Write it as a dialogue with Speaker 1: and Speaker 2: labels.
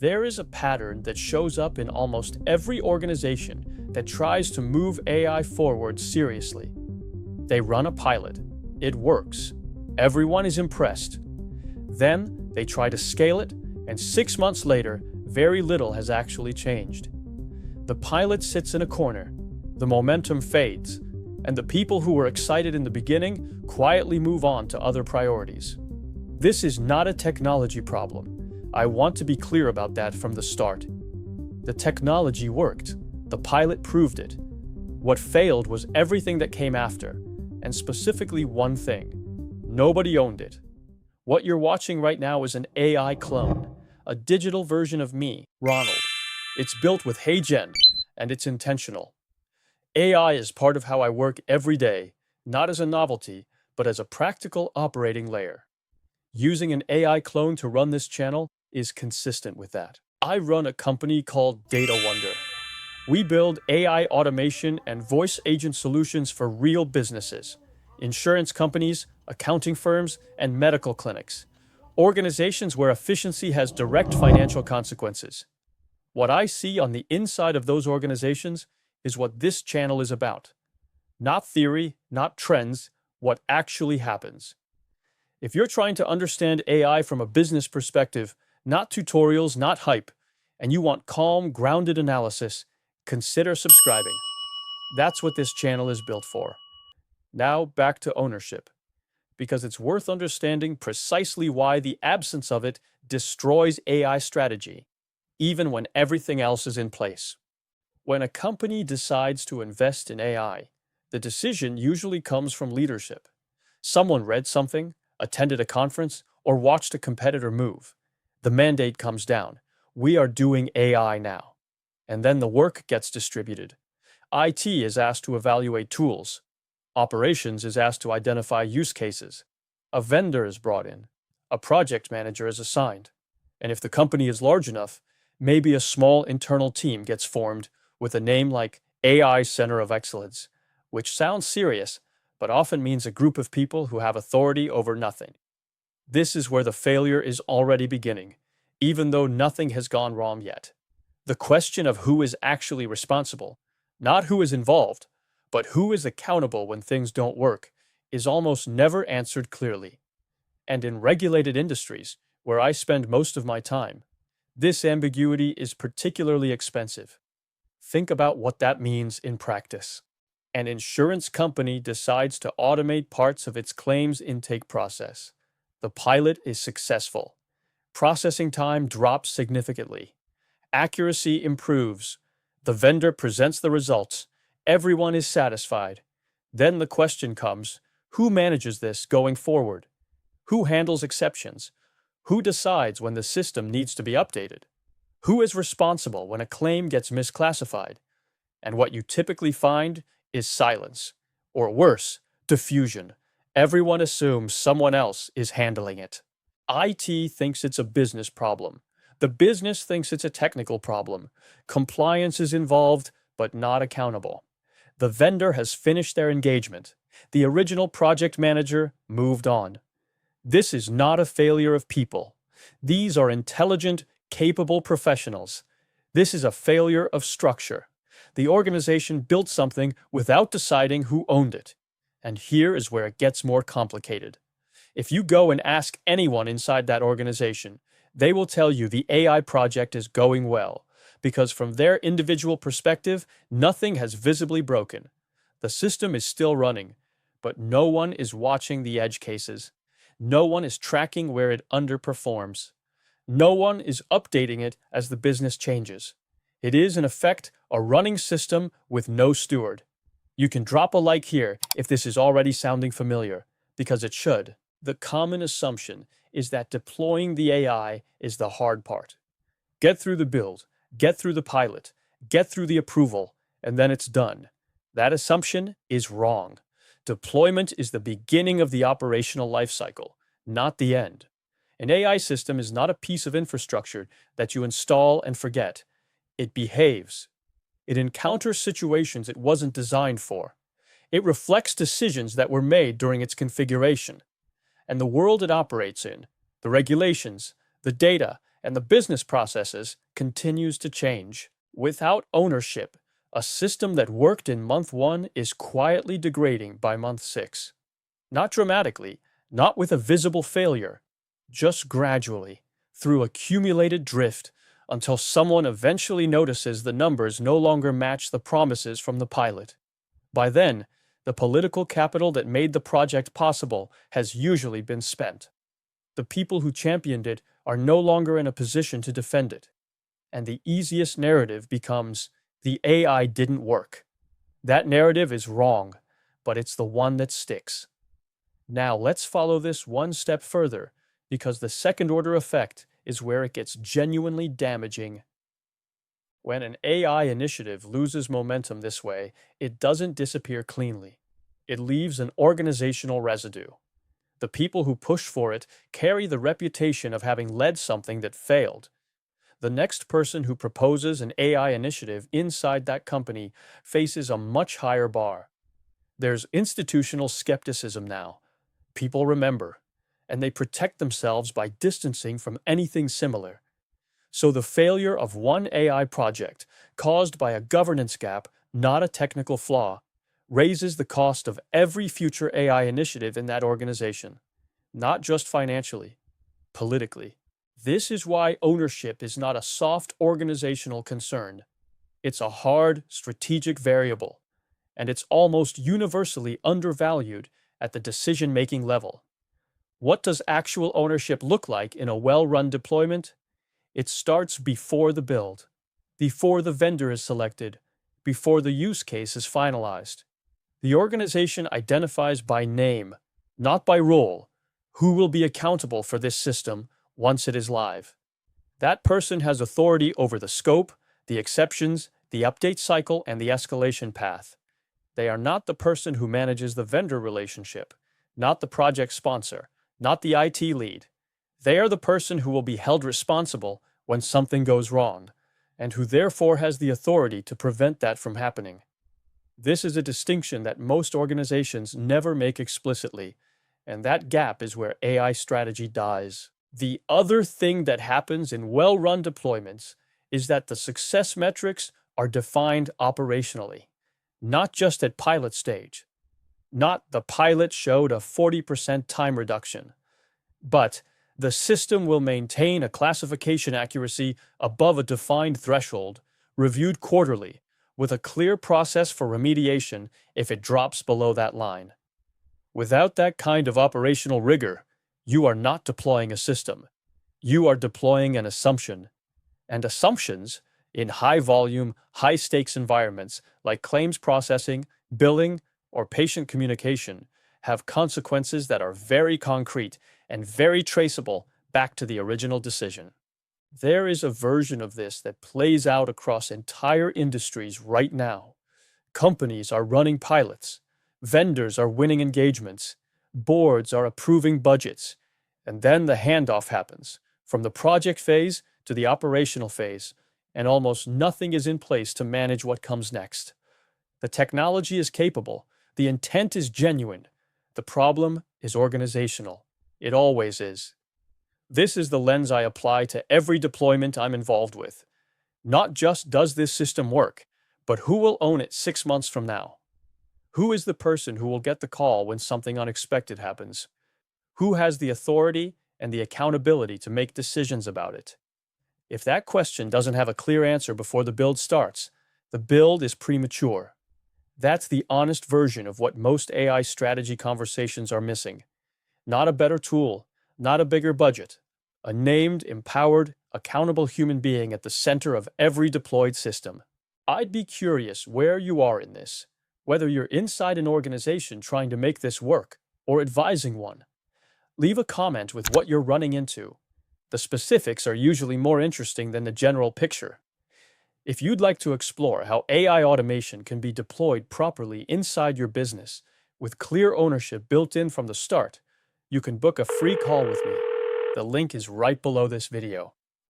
Speaker 1: There is a pattern that shows up in almost every organization that tries to move AI forward seriously. They run a pilot. It works. Everyone is impressed. Then they try to scale it, and 6 months later, very little has actually changed. The pilot sits in a corner. The momentum fades, and the people who were excited in the beginning quietly move on to other priorities. This is not a technology problem. I want to be clear about that from the start. The technology worked. The pilot proved it. What failed was everything that came after, and specifically one thing. Nobody owned it. What you're watching right now is an AI clone, a digital version of me, Ronald. It's built with HeyGen, and it's intentional. AI is part of how I work every day, not as a novelty, but as a practical operating layer. Using an AI clone to run this channel is consistent with that. I run a company called Datawonder. We build AI automation and voice agent solutions for real businesses, insurance companies, accounting firms, and medical clinics, organizations where efficiency has direct financial consequences. What I see on the inside of those organizations is what this channel is about. Not theory, not trends, what actually happens. If you're trying to understand AI from a business perspective, not tutorials, not hype, and you want calm, grounded analysis, consider subscribing. That's what this channel is built for. Now back to ownership, because it's worth understanding precisely why the absence of it destroys AI strategy, even when everything else is in place. When a company decides to invest in AI, the decision usually comes from leadership. Someone read something, attended a conference, or watched a competitor move. The mandate comes down. We are doing AI now. And then the work gets distributed. IT is asked to evaluate tools. Operations is asked to identify use cases. A vendor is brought in. A project manager is assigned. And if the company is large enough, maybe a small internal team gets formed with a name like AI Center of Excellence, which sounds serious, but often means a group of people who have authority over nothing. This is where the failure is already beginning, even though nothing has gone wrong yet. The question of who is actually responsible, not who is involved, but who is accountable when things don't work, is almost never answered clearly. And in regulated industries, where I spend most of my time, this ambiguity is particularly expensive. Think about what that means in practice. An insurance company decides to automate parts of its claims intake process. The pilot is successful. Processing time drops significantly. Accuracy improves. The vendor presents the results. Everyone is satisfied. Then the question comes, who manages this going forward? Who handles exceptions? Who decides when the system needs to be updated? Who is responsible when a claim gets misclassified? And what you typically find is silence, or worse, diffusion. Everyone assumes someone else is handling it. IT thinks it's a business problem. The business thinks it's a technical problem. Compliance is involved, but not accountable. The vendor has finished their engagement. The original project manager moved on. This is not a failure of people. These are intelligent, capable professionals. This is a failure of structure. The organization built something without deciding who owned it. And here is where it gets more complicated. If you go and ask anyone inside that organization, they will tell you the AI project is going well, because from their individual perspective, nothing has visibly broken. The system is still running, but no one is watching the edge cases. No one is tracking where it underperforms. No one is updating it as the business changes. It is, in effect, a running system with no steward. You can drop a like here if this is already sounding familiar, because it should. The common assumption is that deploying the AI is the hard part. Get through the build, get through the pilot, get through the approval, and then it's done. That assumption is wrong. Deployment is the beginning of the operational life cycle, not the end. An AI system is not a piece of infrastructure that you install and forget. It behaves. It encounters situations it wasn't designed for. It reflects decisions that were made during its configuration. And the world it operates in, the regulations, the data, and the business processes continues to change. Without ownership, a system that worked in month 1 is quietly degrading by month 6. Not dramatically, not with a visible failure, just gradually, through accumulated drift, until someone eventually notices the numbers no longer match the promises from the pilot. By then, the political capital that made the project possible has usually been spent. The people who championed it are no longer in a position to defend it. And the easiest narrative becomes, the AI didn't work. That narrative is wrong, but it's the one that sticks. Now let's follow this one step further, because the second-order effect is where it gets genuinely damaging. When an AI initiative loses momentum this way, it doesn't disappear cleanly. It leaves an organizational residue. The people who push for it carry the reputation of having led something that failed. The next person who proposes an AI initiative inside that company faces a much higher bar. There's institutional skepticism now. People remember, and they protect themselves by distancing from anything similar. So the failure of one AI project, caused by a governance gap, not a technical flaw, raises the cost of every future AI initiative in that organization, not just financially, politically. This is why ownership is not a soft organizational concern. It's a hard, strategic variable, and it's almost universally undervalued at the decision-making level. What does actual ownership look like in a well-run deployment? It starts before the build, before the vendor is selected, before the use case is finalized. The organization identifies by name, not by role, who will be accountable for this system once it is live. That person has authority over the scope, the exceptions, the update cycle, and the escalation path. They are not the person who manages the vendor relationship, not the project sponsor, not the IT lead. They are the person who will be held responsible when something goes wrong, and who therefore has the authority to prevent that from happening. This is a distinction that most organizations never make explicitly, and that gap is where AI strategy dies. The other thing that happens in well-run deployments is that the success metrics are defined operationally, not just at pilot stage. Not the pilot showed a 40% time reduction, but the system will maintain a classification accuracy above a defined threshold, reviewed quarterly, with a clear process for remediation if it drops below that line. Without that kind of operational rigor, you are not deploying a system. You are deploying an assumption. And assumptions, in high-volume, high-stakes environments like claims processing, billing, or patient communication, have consequences that are very concrete and very traceable back to the original decision. There is a version of this that plays out across entire industries right now. Companies are running pilots. Vendors are winning engagements. Boards are approving budgets. And then the handoff happens, from the project phase to the operational phase, and almost nothing is in place to manage what comes next. The technology is capable. The intent is genuine. The problem is organizational. It always is. This is the lens I apply to every deployment I'm involved with. Not just does this system work, but who will own it 6 months from now? Who is the person who will get the call when something unexpected happens? Who has the authority and the accountability to make decisions about it? If that question doesn't have a clear answer before the build starts, the build is premature. That's the honest version of what most AI strategy conversations are missing. Not a better tool, not a bigger budget. A named, empowered, accountable human being at the center of every deployed system. I'd be curious where you are in this, whether you're inside an organization trying to make this work or advising one. Leave a comment with what you're running into. The specifics are usually more interesting than the general picture. If you'd like to explore how AI automation can be deployed properly inside your business, with clear ownership built in from the start, you can book a free call with me. The link is right below this video.